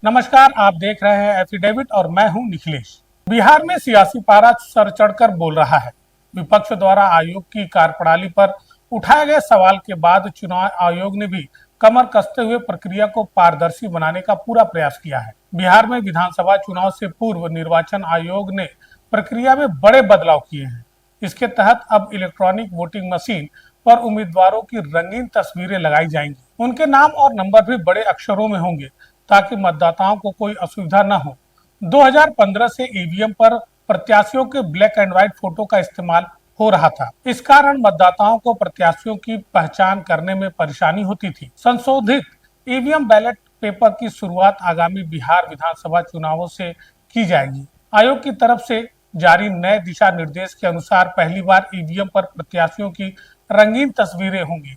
नमस्कार, आप देख रहे हैं एफिडेविट और मैं हूं निखिलेश। बिहार में सियासी पारा सर चढ़कर बोल रहा है। विपक्ष द्वारा आयोग की कार्यप्रणाली पर उठाए गए सवाल के बाद चुनाव आयोग ने भी कमर कसते हुए प्रक्रिया को पारदर्शी बनाने का पूरा प्रयास किया है। बिहार में विधानसभा चुनाव से पूर्व निर्वाचन आयोग ने प्रक्रिया में बड़े बदलाव किए हैं। इसके तहत अब इलेक्ट्रॉनिक वोटिंग मशीन पर उम्मीदवारों की रंगीन तस्वीरें लगाई जाएंगी। उनके नाम और नंबर भी बड़े अक्षरों में होंगे ताकि मतदाताओं को कोई असुविधा न हो। 2015 से ईवीएम पर प्रत्याशियों के ब्लैक एंड व्हाइट फोटो का इस्तेमाल हो रहा था। इस कारण मतदाताओं को प्रत्याशियों की पहचान करने में परेशानी होती थी। संशोधित ईवीएम बैलेट पेपर की शुरुआत आगामी बिहार विधानसभा चुनावों से की जाएगी। आयोग की तरफ से जारी नए दिशा निर्देश के अनुसार पहली बार ईवीएम पर प्रत्याशियों की रंगीन तस्वीरें होंगी।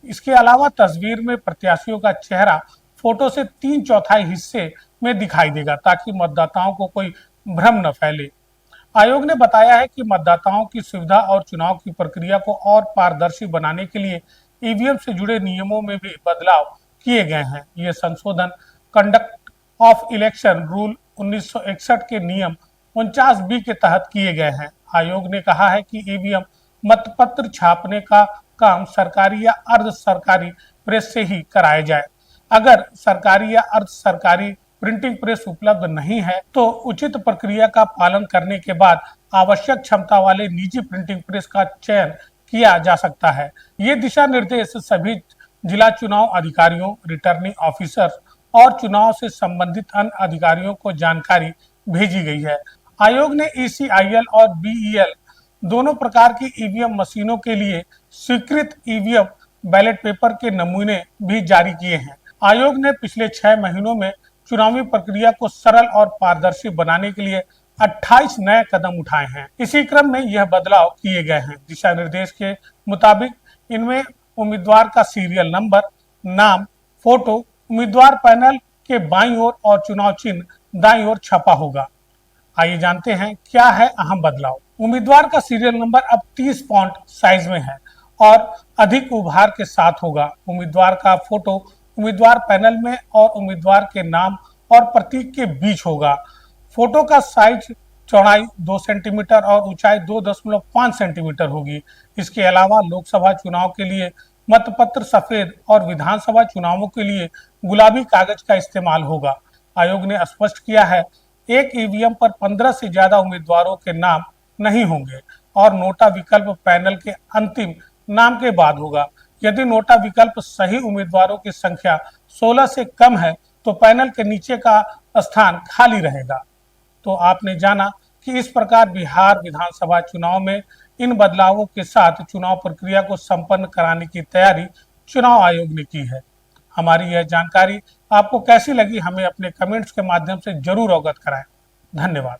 इसके अलावा तस्वीर में प्रत्याशियों का चेहरा फोटो से 3/4 हिस्से में दिखाई देगा ताकि मतदाताओं को कोई भ्रम न फैले। आयोग ने बताया है कि मतदाताओं की सुविधा और चुनाव की प्रक्रिया को और पारदर्शी बनाने के लिए ईवीएम से जुड़े नियमों में भी बदलाव किए गए हैं। ये संशोधन कंडक्ट ऑफ इलेक्शन रूल 1961 के नियम 49B के तहत किए गए हैं। आयोग ने कहा है कि ईवीएम मतपत्र छापने का काम सरकारी या अर्ध सरकारी प्रेस से ही कराया जाए। अगर सरकारी या अर्ध सरकारी प्रिंटिंग प्रेस उपलब्ध नहीं है तो उचित प्रक्रिया का पालन करने के बाद आवश्यक क्षमता वाले निजी प्रिंटिंग प्रेस का चयन किया जा सकता है। ये दिशा निर्देश सभी जिला चुनाव अधिकारियों, रिटर्निंग ऑफिसर्स और चुनाव से संबंधित अन्य अधिकारियों को जानकारी भेजी गई है। आयोग ने ECIL और BEL दोनों प्रकार की ईवीएम मशीनों के लिए स्वीकृत ईवीएम बैलेट पेपर के नमूने भी जारी किए हैं। आयोग ने पिछले 6 महीनों में चुनावी प्रक्रिया को सरल और पारदर्शी बनाने के लिए 28 नए कदम उठाए हैं। इसी क्रम में यह बदलाव किए गए हैं। दिशा निर्देश के मुताबिक इनमें उम्मीदवार का सीरियल नंबर, नाम, फोटो उम्मीदवार पैनल के बाईं ओर और चुनाव चिन्ह दाईं ओर छपा होगा। आइए जानते हैं क्या है अहम बदलाव। उम्मीदवार का सीरियल नंबर अब 30 फॉन्ट साइज में है और अधिक उभार के साथ होगा। उम्मीदवार का फोटो उम्मीदवार पैनल में और उम्मीदवार के नाम और प्रतीक के बीच होगा। फोटो का साइज चौड़ाई 2 सेंटीमीटर और ऊंचाई 2.5 सेंटीमीटर होगी। इसके अलावा लोकसभा चुनाव के लिए मतपत्र सफेद और विधानसभा चुनावों के लिए गुलाबी कागज का इस्तेमाल होगा। आयोग ने स्पष्ट किया है, एक ईवीएम पर 15 से ज्यादा उम्मीदवारों के नाम नहीं होंगे और नोटा विकल्प पैनल के अंतिम नाम के बाद होगा। यदि नोटा विकल्प सही उम्मीदवारों की संख्या 16 से कम है तो पैनल के नीचे का स्थान खाली रहेगा। तो आपने जाना कि इस प्रकार बिहार विधानसभा चुनाव में इन बदलावों के साथ चुनाव प्रक्रिया को संपन्न कराने की तैयारी चुनाव आयोग ने की है। हमारी यह जानकारी आपको कैसी लगी, हमें अपने कमेंट्स के माध्यम से जरूर अवगत कराएं। धन्यवाद।